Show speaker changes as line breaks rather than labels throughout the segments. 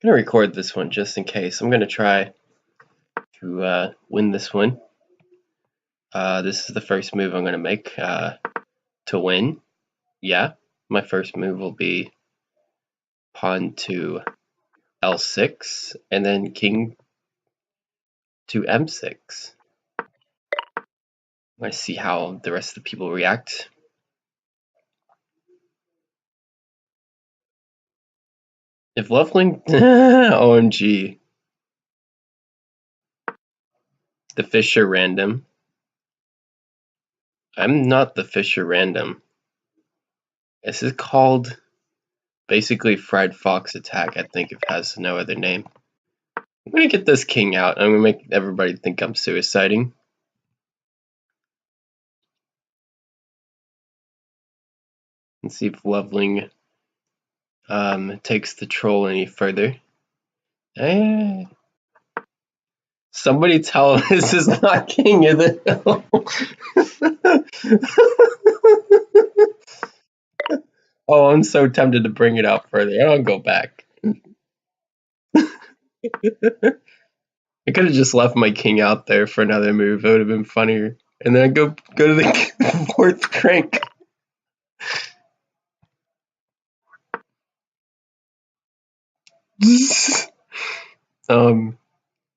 I'm gonna record this one just in case. I'm gonna try to win this one. This is the first move I'm gonna make to win. Yeah, my first move will be pawn to L6 and then king to M6. I see how the rest of the people react. If leveling, OMG, the Fisher random. I'm not the Fisher random. This is called basically Fried Fox attack. I think it has no other name. I'm gonna get this king out. I'm gonna make everybody think I'm suiciding. And see if leveling takes the troll any further. Somebody tell him this is not King of the Hill. Oh, I'm so tempted to bring it out further. I don't go back. I could have just left my king out there for another move. It would have been funnier. And then I go to the fourth crank.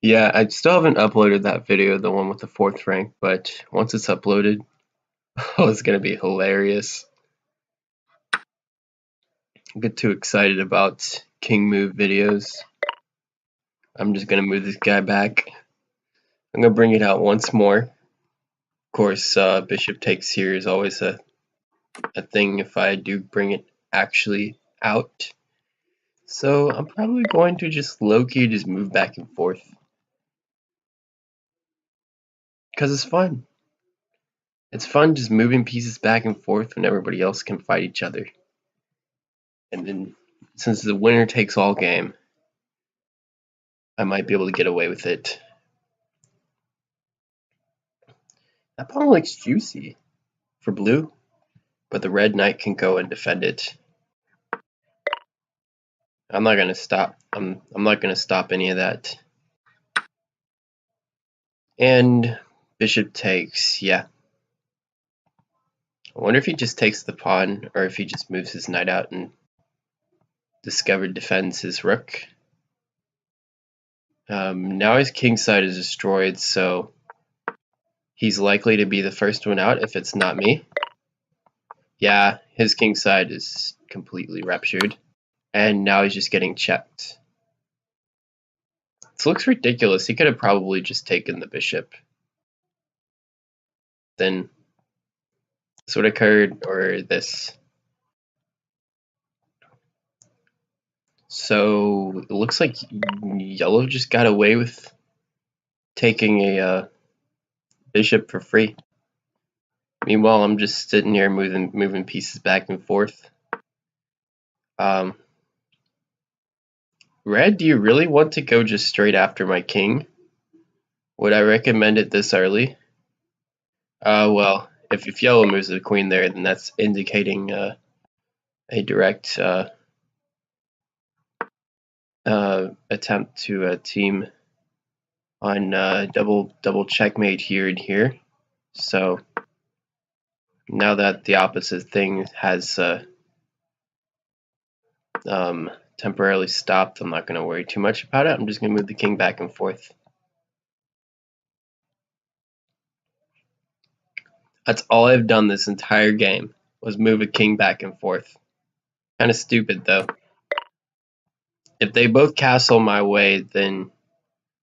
Yeah, I still haven't uploaded that video, the one with the fourth rank, but once it's uploaded, oh, it's gonna be hilarious. I get too excited about king move videos. I'm just gonna move this guy back. I'm gonna bring it out once more. Of course, bishop takes here is always a thing if I do bring it actually out. So I'm probably going to just low-key just move back and forth. Because it's fun. It's fun just moving pieces back and forth when everybody else can fight each other. And then, since the winner takes all game, I might be able to get away with it. That pawn looks juicy for blue, but the red knight can go and defend it. I'm not gonna stop. I'm not gonna stop any of that. And bishop takes, yeah. I wonder if he just takes the pawn, or if he just moves his knight out and discovered defends his rook. Now his king side is destroyed, so he's likely to be the first one out if it's not me. Yeah, his king side is completely ruptured, and now he's just getting checked. This looks ridiculous. He could have probably just taken the bishop. Then this would occurred, or this. So it looks like yellow just got away with taking a bishop for free. Meanwhile, I'm just sitting here moving pieces back and forth. Red, do you really want to go just straight after my king? Would I recommend it this early? Well, if yellow moves the queen there, then that's indicating a direct attempt to team on double checkmate here and here. So now that the opposite thing has temporarily stopped, I'm not going to worry too much about it. I'm just going to move the king back and forth. That's all I've done this entire game, was move a king back and forth. Kind of stupid though. If they both castle my way, then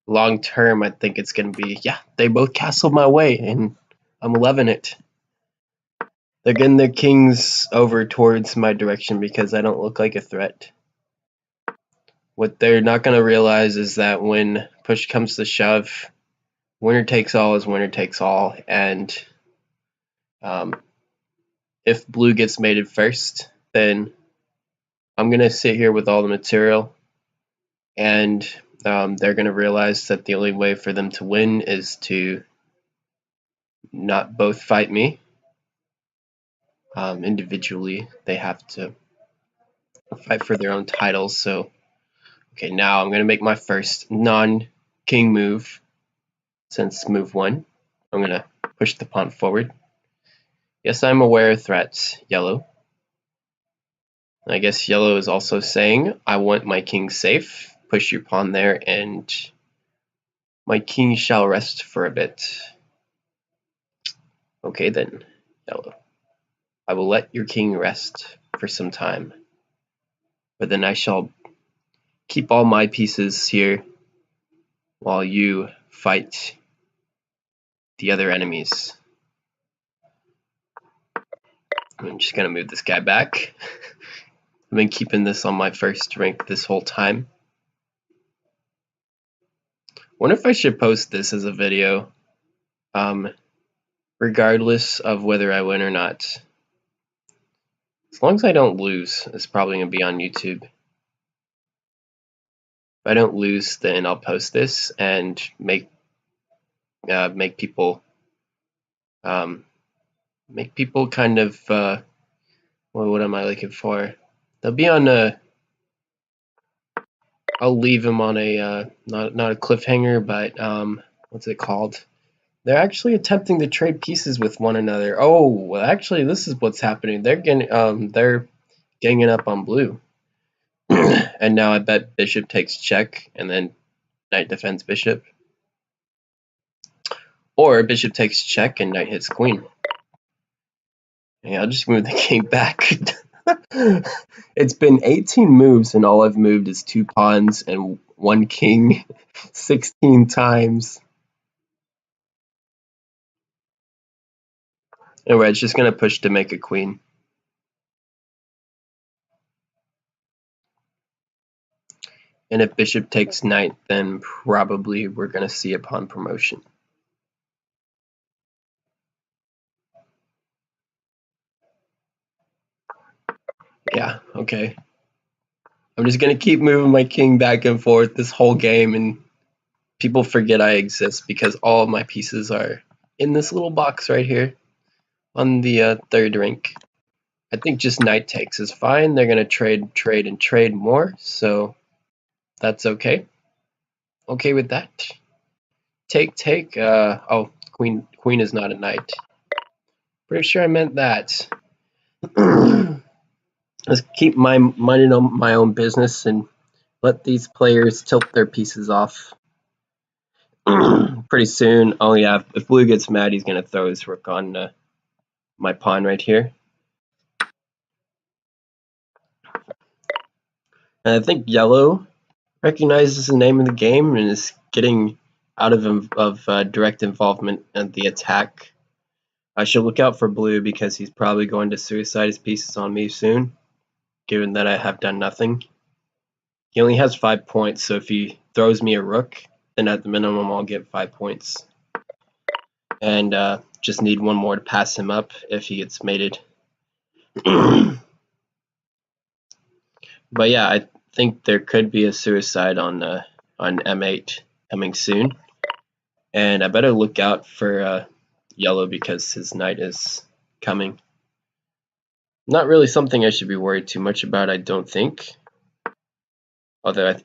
long term I think it's going to be, yeah, they both castle my way, and I'm loving it. They're getting their kings over towards my direction because I don't look like a threat. What they're not going to realize is that when push comes to shove, winner takes all is winner takes all, and if blue gets mated first, then I'm going to sit here with all the material, and they're going to realize that the only way for them to win is to not both fight me. Individually, they have to fight for their own titles, so Okay, now I'm going to make my first non-king move since move 1. I'm going to push the pawn forward. Yes, I'm aware of threats, yellow. I guess yellow is also saying, I want my king safe. Push your pawn there, and my king shall rest for a bit. Okay then, yellow. I will let your king rest for some time. But then I shall keep all my pieces here while you fight the other enemies. I'm just gonna move this guy back. I've been keeping this on my first rank this whole time. Wonder if I should post this as a video, regardless of whether I win or not. As long as I don't lose, it's probably gonna be on YouTube. If I don't lose, then I'll post this and make people kind of what am I looking for? They'll be on a. I'll leave them on a not a cliffhanger, but what's it called? They're actually attempting to trade pieces with one another. Oh, well, actually, this is what's happening. They're ganging up on blue, and now I bet bishop takes check, and then knight defends bishop, or bishop takes check and knight hits queen. Yeah, I'll just move the king back. It's been 18 moves, and all I've moved is 2 pawns and 1 king 16 times. Anyway, it's just going to push to make a queen. And if bishop takes knight, then probably we're going to see a pawn promotion. Yeah, okay. I'm just going to keep moving my king back and forth this whole game, and people forget I exist because all of my pieces are in this little box right here on the third rank. I think just knight takes is fine. They're going to trade more, so that's okay. Okay with that. Take. Oh, queen is not a knight. Pretty sure I meant that. Let's keep minding my own business and let these players tilt their pieces off. Pretty soon. Oh yeah, if blue gets mad, he's gonna throw his rook on my pawn right here. And I think yellow recognizes the name of the game and is getting out of direct involvement in the attack. I should look out for blue because he's probably going to suicide his pieces on me soon, given that I have done nothing. He only has 5 points, so if he throws me a rook, then at the minimum I'll get 5 points. And just need one more to pass him up if he gets mated. But yeah, I think there could be a suicide on M8 coming soon. And I better look out for yellow because his knight is coming. Not really something I should be worried too much about, I don't think. Although I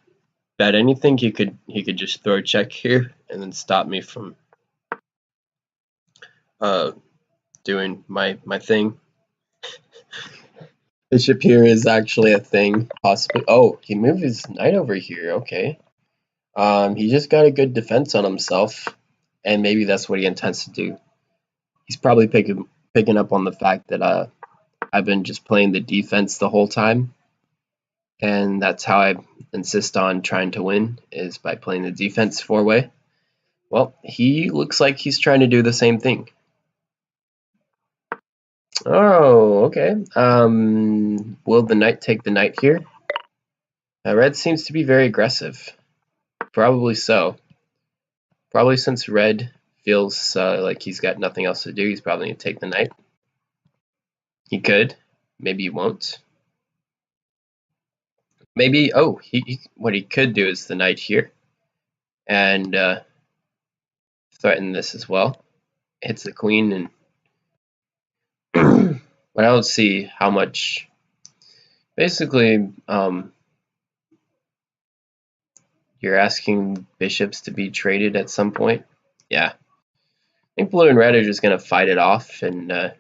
bet anything he could just throw a check here and then stop me from doing my thing. Bishop here is actually a thing, possibly. Oh, he moved his knight over here. Okay. He just got a good defense on himself, and maybe that's what he intends to do. He's probably picking up on the fact that I've been just playing the defense the whole time, and that's how I insist on trying to win, is by playing the defense 4-way. Well, he looks like he's trying to do the same thing. Oh, okay. Will the knight take the knight here? Red seems to be very aggressive. Probably so. Probably since red feels like he's got nothing else to do, he's probably going to take the knight. He could. Maybe he won't. Maybe, oh, what he could do is the knight here. And threaten this as well. Hits the queen, and but I don't see how much. Basically, You're asking bishops to be traded at some point? Yeah. I think blue and red are just going to fight it off, and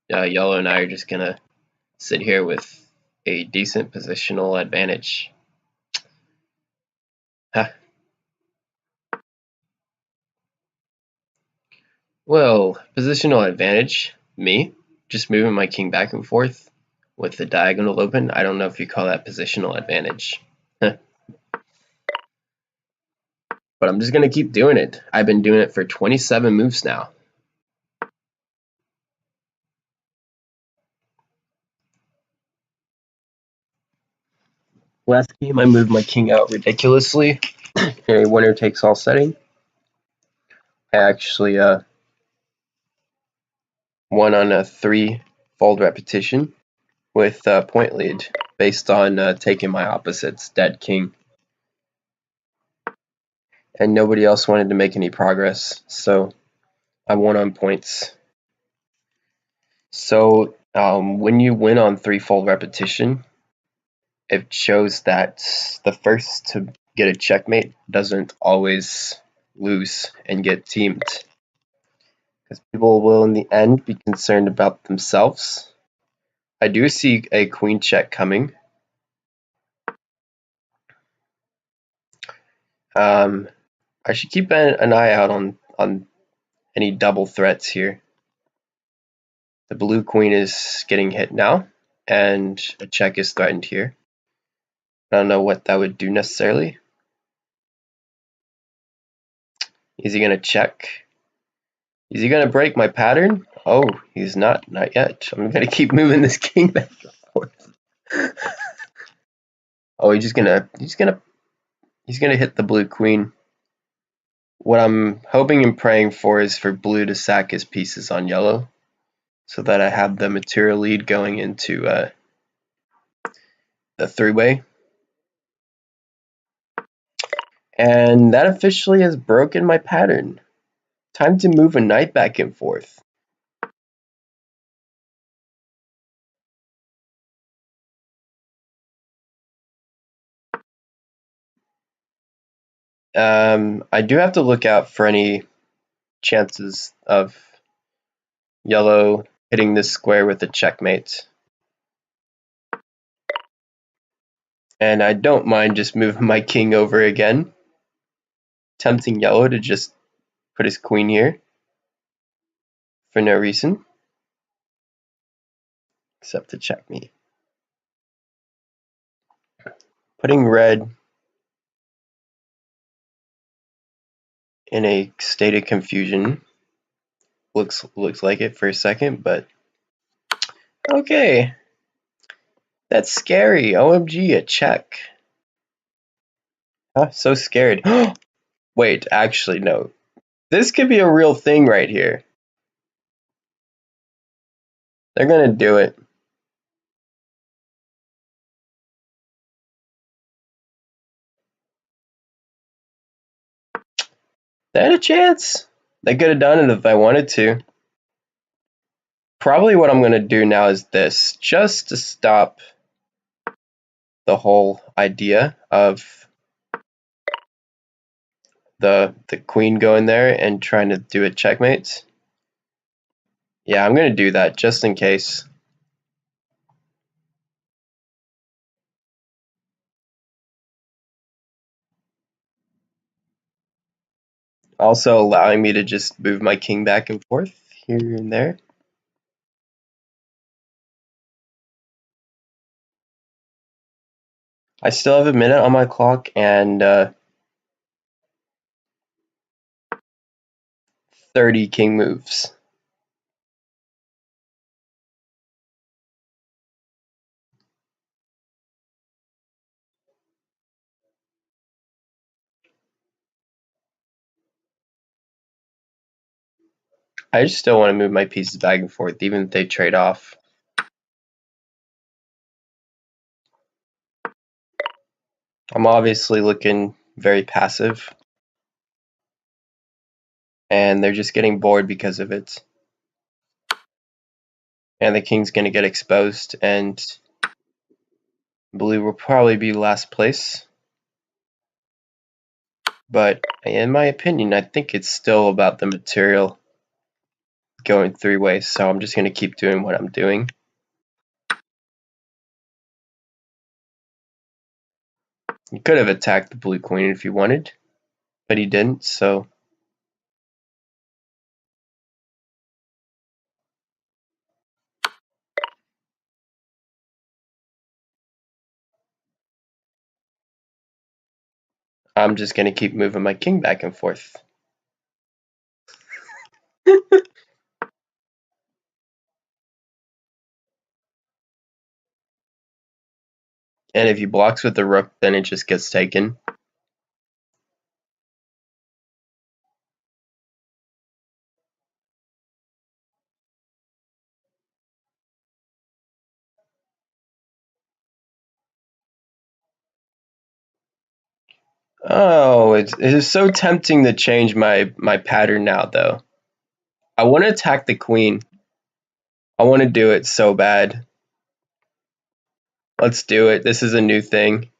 yellow and I are just going to sit here with a decent positional advantage. Huh. Well, positional advantage, me, just moving my king back and forth with the diagonal open. I don't know if you call that positional advantage. But I'm just going to keep doing it. I've been doing it for 27 moves now. Last game, I moved my king out ridiculously in a winner-takes-all setting. I actually won on a 3-fold repetition with a point lead based on taking my opposite's dead king. And nobody else wanted to make any progress, so I won on points. So when you win on 3-fold repetition, it shows that the first to get a checkmate doesn't always lose and get teamed. Because people will in the end be concerned about themselves. I do see a queen check coming. I should keep an eye out on any double threats here. The blue queen is getting hit now, and a check is threatened here. I don't know what that would do necessarily. Is he going to check? Is he going to break my pattern? Oh, he's not yet. I'm going to keep moving this king back and forth. Oh, he's going to hit the blue queen. What I'm hoping and praying for is for blue to sack his pieces on yellow, so that I have the material lead going into the three-way. And that officially has broken my pattern. Time to move a knight back and forth. I do have to look out for any chances of yellow hitting this square with a checkmate. And I don't mind just moving my king over again, tempting yellow to just put his queen here for no reason except to check me. Putting red in a state of confusion looks like it for a second, but okay. That's scary. OMG, a check. Oh, so scared. Wait, actually, no. This could be a real thing right here. They're gonna do it. They had a chance. They could have done it if I wanted to. Probably what I'm gonna do now is this, just to stop the whole idea of the queen going there and trying to do a checkmate. Yeah, I'm gonna do that just in case. Also allowing me to just move my king back and forth here and there. I still have a minute on my clock and 30 king moves. I just still want to move my pieces back and forth, even if they trade off. I'm obviously looking very passive, and they're just getting bored because of it. And the king's going to get exposed, and blue will probably be last place. But in my opinion, I think it's still about the material going 3 ways, so I'm just going to keep doing what I'm doing. You could have attacked the blue queen if you wanted, but he didn't, so I'm just going to keep moving my king back and forth. And if he blocks with the rook, then it just gets taken. Oh, it is so tempting to change my pattern now, though. I want to attack the queen. I want to do it so bad. Let's do it. This is a new thing.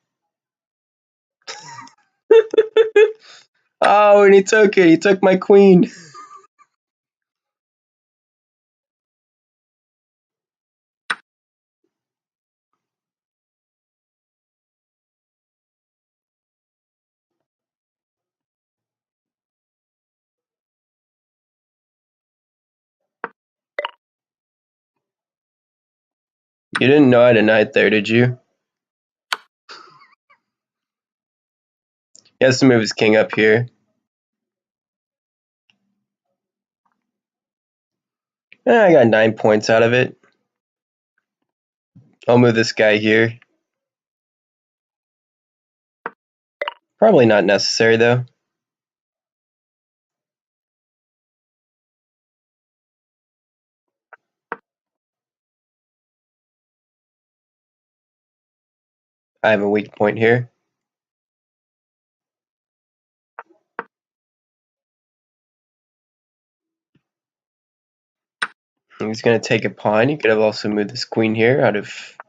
Oh, and he took it. He took my queen. You didn't know I had a knight there, did you? He has to move his king up here. I got 9 points out of it. I'll move this guy here. Probably not necessary, though. I have a weak point here. He's going to take a pawn. He could have also moved this queen here. It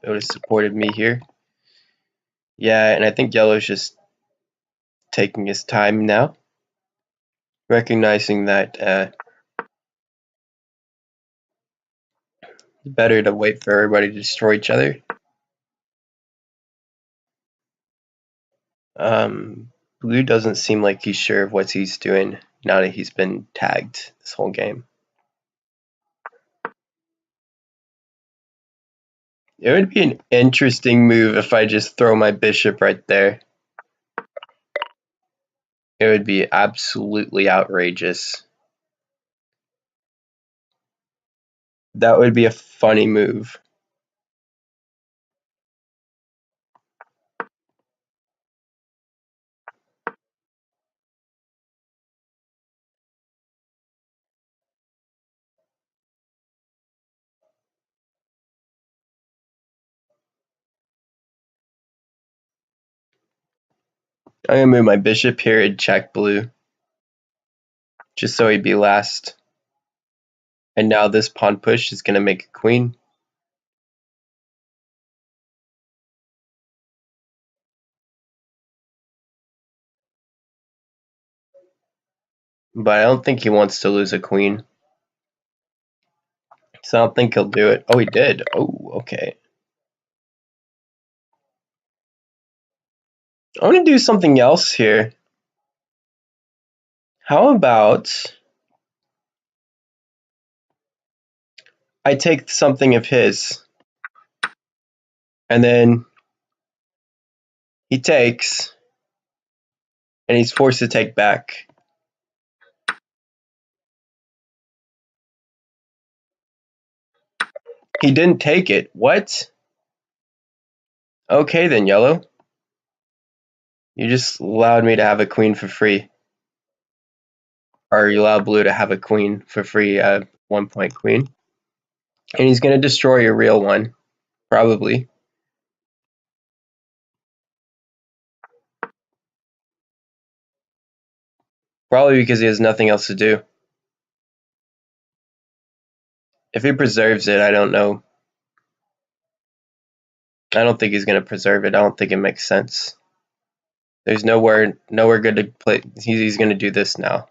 would have supported me here. Yeah, and I think yellow's just taking his time now, recognizing that it's better to wait for everybody to destroy each other. Blue doesn't seem like he's sure of what he's doing now that he's been tagged this whole game. It would be an interesting move if I just throw my bishop right there. It would be absolutely outrageous. That would be a funny move. I'm going to move my bishop here and check blue, just so he'd be last. And now this pawn push is going to make a queen. But I don't think he wants to lose a queen. So I don't think he'll do it. Oh, he did. Oh, okay. I want to do something else here. How about I take something of his, and then he takes, and he's forced to take back. He didn't take it. What? Okay then, yellow. You just allowed me to have a queen for free. Or you allowed blue to have a queen for free, 1-point queen. And he's going to destroy a real one, probably. Probably because he has nothing else to do. If he preserves it, I don't know. I don't think he's going to preserve it. I don't think it makes sense. There's nowhere good to play. He's going to do this now.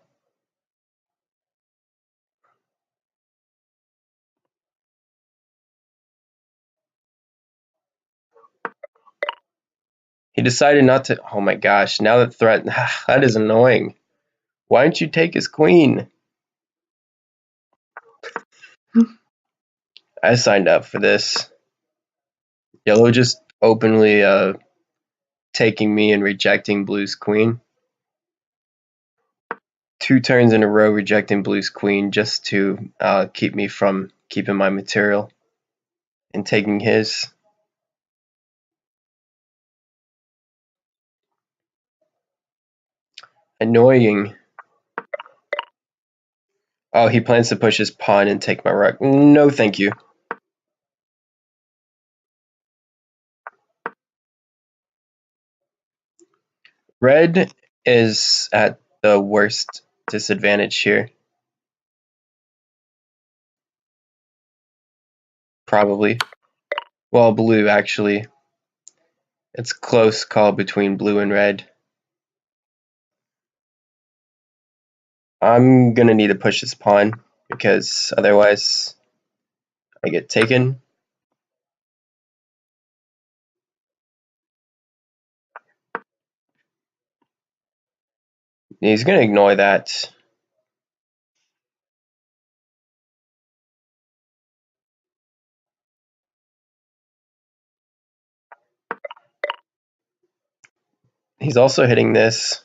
He decided not to. Oh my gosh! Now that threat, that is annoying. Why don't you take his queen? I signed up for this. Yellow just openly taking me and rejecting blue's queen. 2 turns in a row rejecting blue's queen just to keep me from keeping my material and taking his. Annoying. Oh, he plans to push his pawn and take my rook. No, thank you. Red is at the worst disadvantage here. Probably. Well, blue, actually. It's close call between blue and red. I'm gonna need to push this pawn because otherwise I get taken. He's gonna ignore that. He's also hitting this.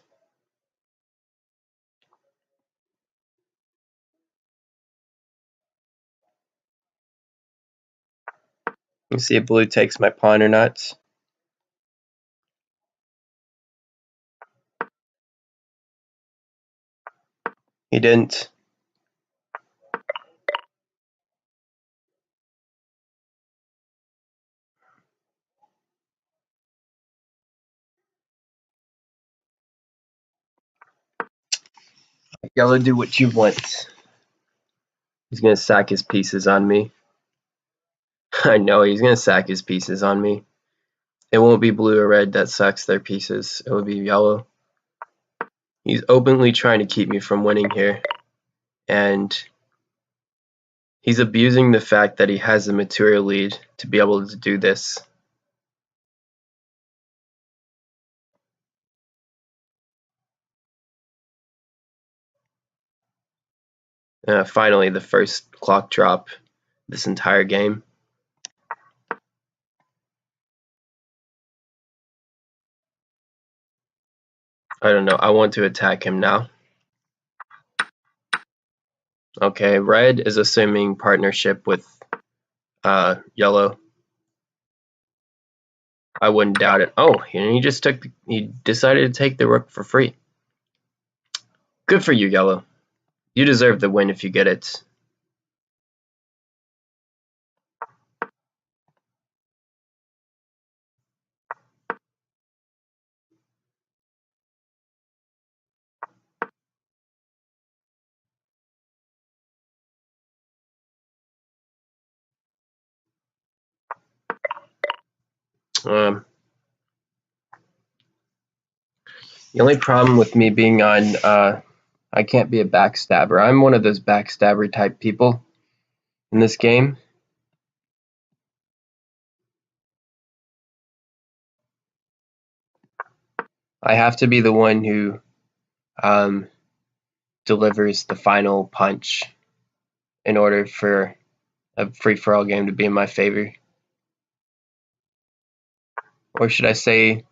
Let's see if blue takes my pawn or not. He didn't. Yellow, do what you want. He's gonna sack his pieces on me. I know he's gonna sack his pieces on me. It won't be blue or red that sacks their pieces. It will be yellow. He's openly trying to keep me from winning here. And he's abusing the fact that he has a material lead to be able to do this. Finally, the first clock drop this entire game. I don't know. I want to attack him now. Okay, red is assuming partnership with yellow. I wouldn't doubt it. Oh, he decided to take the rook for free. Good for you, yellow. You deserve the win if you get it. The only problem with me being on, I can't be a backstabber. I'm one of those backstabber type people in this game. I have to be the one who delivers the final punch in order for a free-for-all game to be in my favor. Or should I say,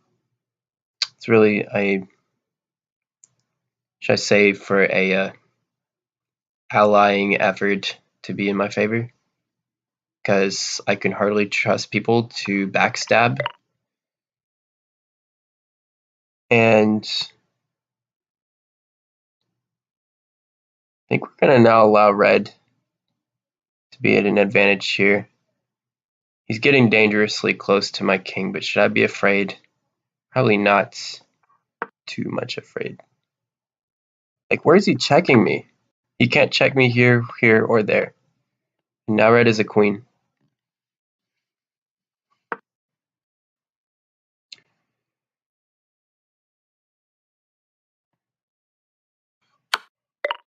it's really a, should I say for a allying effort to be in my favor? Because I can hardly trust people to backstab. And I think we're going to now allow red to be at an advantage here. He's getting dangerously close to my king, but should I be afraid? Probably not too much afraid. Like, where is he checking me? He can't check me here, here, or there. And now red is a queen.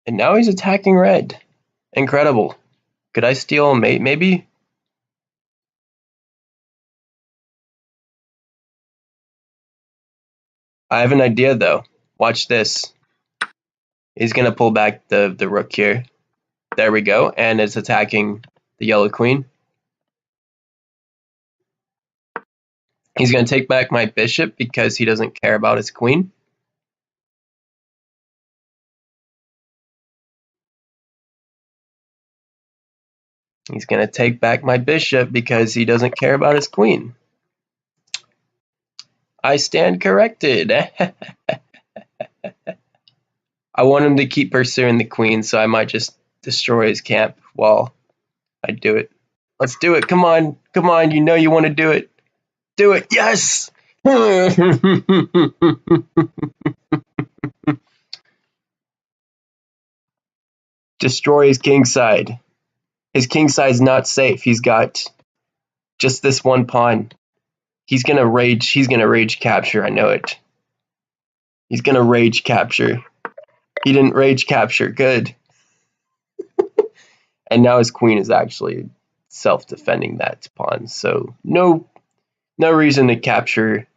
And now he's attacking red. Incredible. Could I steal a mate, maybe? I have an idea, though. Watch this. He's going to pull back the rook here. There we go. And it's attacking the yellow queen. He's going to take back my bishop because he doesn't care about his queen. He's going to take back my bishop because he doesn't care about his queen. I stand corrected. I want him to keep pursuing the queen, so I might just destroy his camp while I do it. Let's do it. Come on. Come on. You know you want to do it. Do it. Yes! Destroy his king side. His king side's not safe. He's got just this one pawn. He's gonna rage capture, I know it. He's gonna rage capture. He didn't rage capture, good. And now his queen is actually self-defending that pawn, so no reason to capture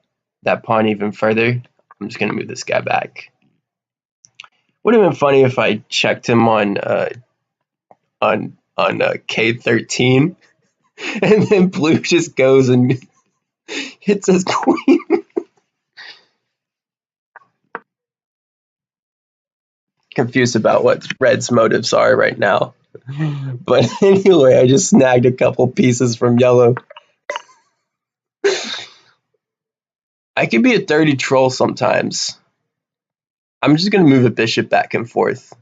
that pawn even further. I'm just gonna move this guy back. Would have been funny if I checked him on K13, and then blue just goes and hits his queen. Confused about what red's motives are right now. But anyway, I just snagged a couple pieces from yellow. I can be a dirty troll sometimes. I'm just going to move a bishop back and forth.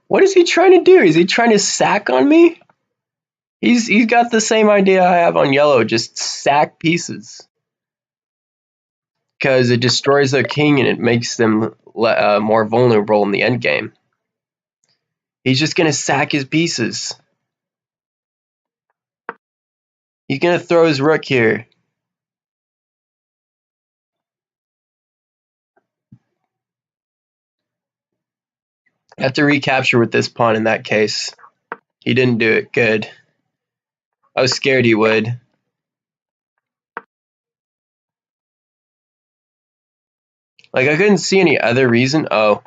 What is he trying to do? Is he trying to sack on me? He's got the same idea I have on yellow, just sack pieces. Because it destroys their king and it makes them more vulnerable in the endgame. He's just going to sack his pieces. He's going to throw his rook here. I have to recapture with this pawn in that case. He didn't do it. Good. I was scared he would. Like, I couldn't see any other reason. Oh.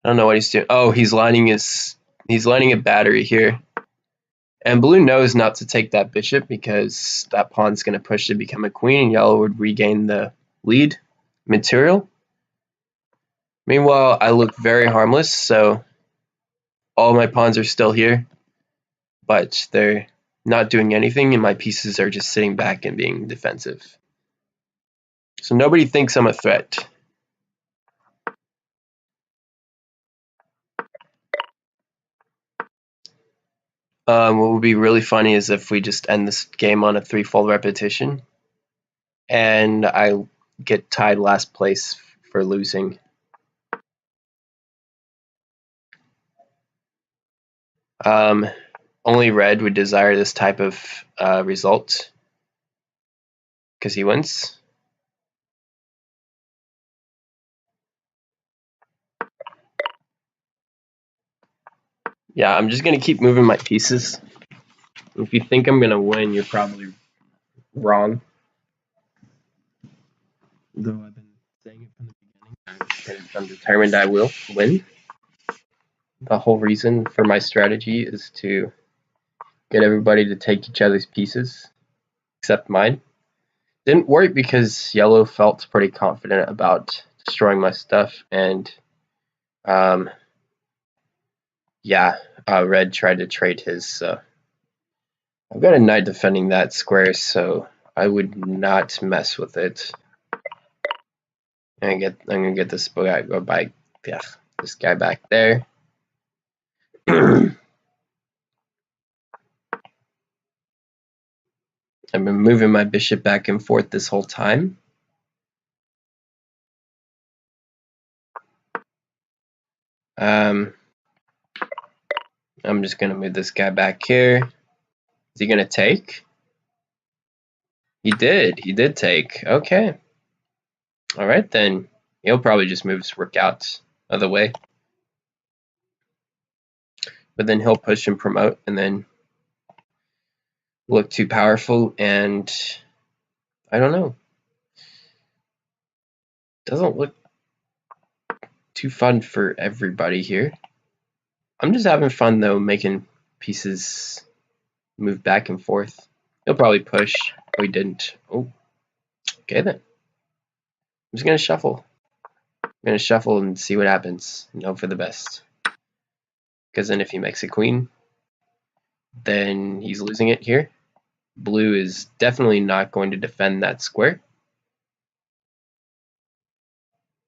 I don't know what he's doing. Oh, he's lining a battery here. And blue knows not to take that bishop because that pawn's going to push to become a queen and yellow would regain the lead material. Meanwhile, I look very harmless, so all my pawns are still here, but they're not doing anything and my pieces are just sitting back and being defensive. So nobody thinks I'm a threat. What would be really funny is if we just end this game on a threefold repetition and I get tied last place for losing. Only red would desire this type of result because he wins. Yeah, I'm just going to keep moving my pieces. If you think I'm going to win, you're probably wrong. Though I've been saying it from the beginning, I'm determined I will win. The whole reason for my strategy is to get everybody to take each other's pieces, except mine. Didn't work because yellow felt pretty confident about destroying my stuff, and yeah, red tried to trade his, so I've got a knight defending that square, so I would not mess with it. I'm gonna get this guy this guy back there. I've been moving my bishop back and forth this whole time. I'm just gonna move this guy back here. Is he gonna take? He did take. Okay. Alright then. He'll probably just move his rook out of the way. But then he'll push and promote and then look too powerful, and I don't know. Doesn't look too fun for everybody here. I'm just having fun though, making pieces move back and forth. He'll probably push. Oh, he didn't. Oh, okay then. I'm just gonna shuffle. I'm gonna shuffle and see what happens and hope for the best. Because then if he makes a queen, then he's losing it here. Blue is definitely not going to defend that square.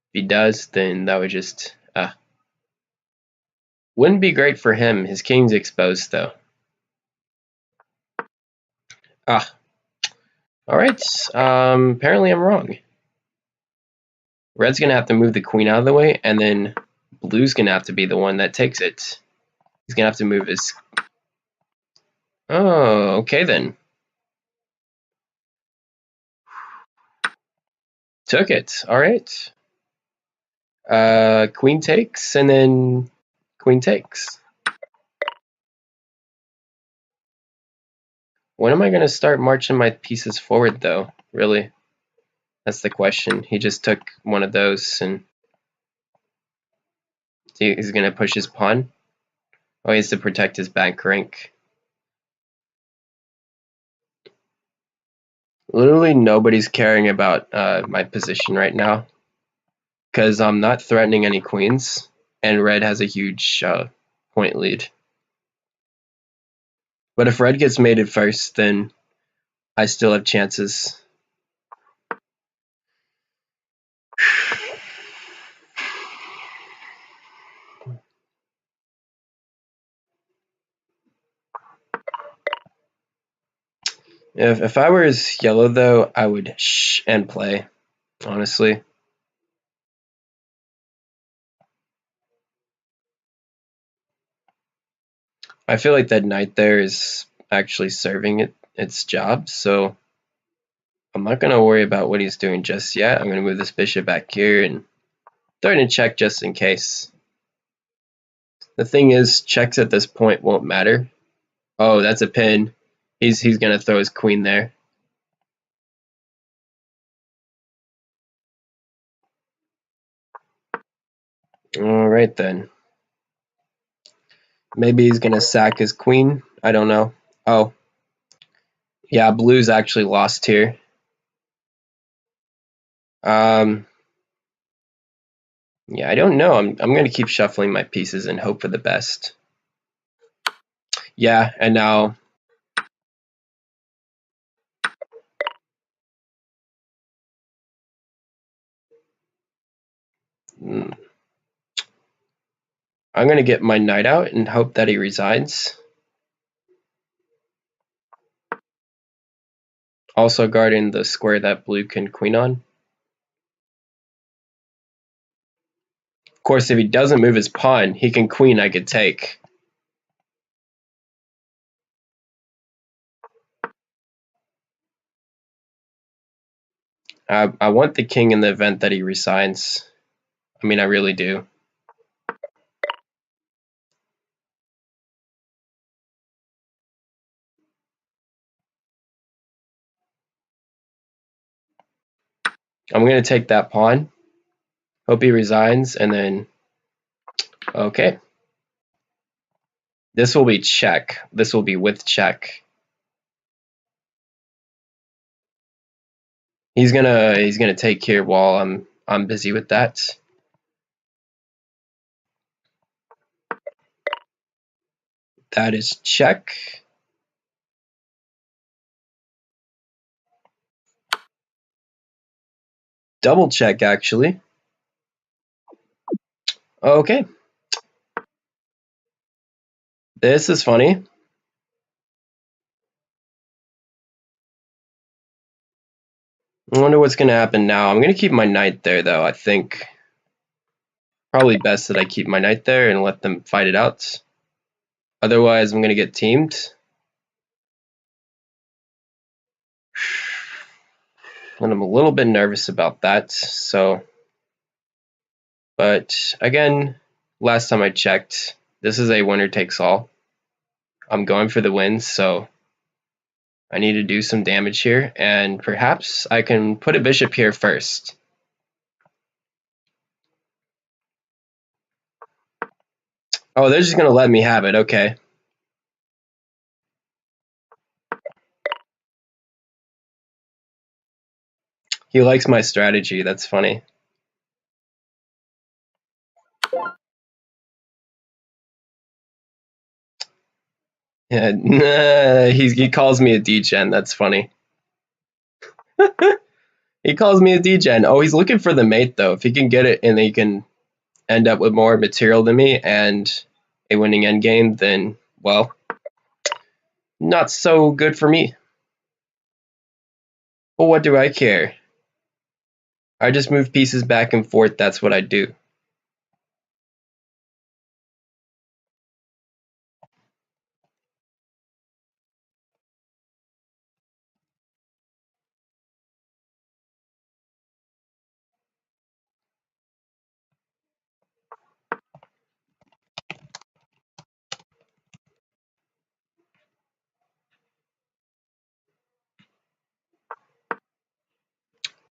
If he does, then that would just wouldn't be great for him. His king's exposed though. Alright. Apparently I'm wrong. Red's gonna have to move the queen out of the way, and then blue's gonna have to be the one that takes it. He's gonna have to move his. Oh, okay then. Took it. Alright. Queen takes, and then queen takes. When am I gonna start marching my pieces forward though? Really? That's the question. He just took one of those, and he's gonna push his pawn. Oh, he has to protect his bank rank. Literally nobody's caring about my position right now, because I'm not threatening any queens, and red has a huge point lead. But if red gets mated first, then I still have chances. If I was yellow though, I would shh and play, honestly. I feel like that knight there is actually serving its job, so I'm not going to worry about what he's doing just yet. I'm going to move this bishop back here and throw it in check just in case. The thing is, checks at this point won't matter. Oh, that's a pin. He's going to throw his queen there. All right then. Maybe he's going to sack his queen. I don't know. Oh. Yeah, blue's actually lost here. Yeah, I don't know. I'm going to keep shuffling my pieces and hope for the best. Yeah, and now I'm going to get my knight out and hope that he resigns. Also guarding the square that blue can queen on. Of course, if he doesn't move his pawn, he can queen, I could take. I want the king in the event that he resigns. I mean, I really do. I'm going to take that pawn. Hope he resigns, and then... Okay. This will be check. This will be with check. He's gonna take here while I'm busy with that. That is check. Double check, actually. Okay. This is funny. I wonder what's going to happen now. I'm going to keep my knight there, though, I think. Probably best that I keep my knight there and let them fight it out. Otherwise, I'm going to get teamed. And I'm a little bit nervous about that. So, but again, last time I checked, this is a winner takes all. I'm going for the win, so I need to do some damage here, and perhaps I can put a bishop here first. Oh, they're just going to let me have it. Okay. He likes my strategy. That's funny. Yeah, he calls me a degen. That's funny. He calls me a degen. Oh, he's looking for the mate, though. If he can get it and he can end up with more material than me and a winning endgame, then, well, not so good for me. But what do I care? I just move pieces back and forth. That's what I do.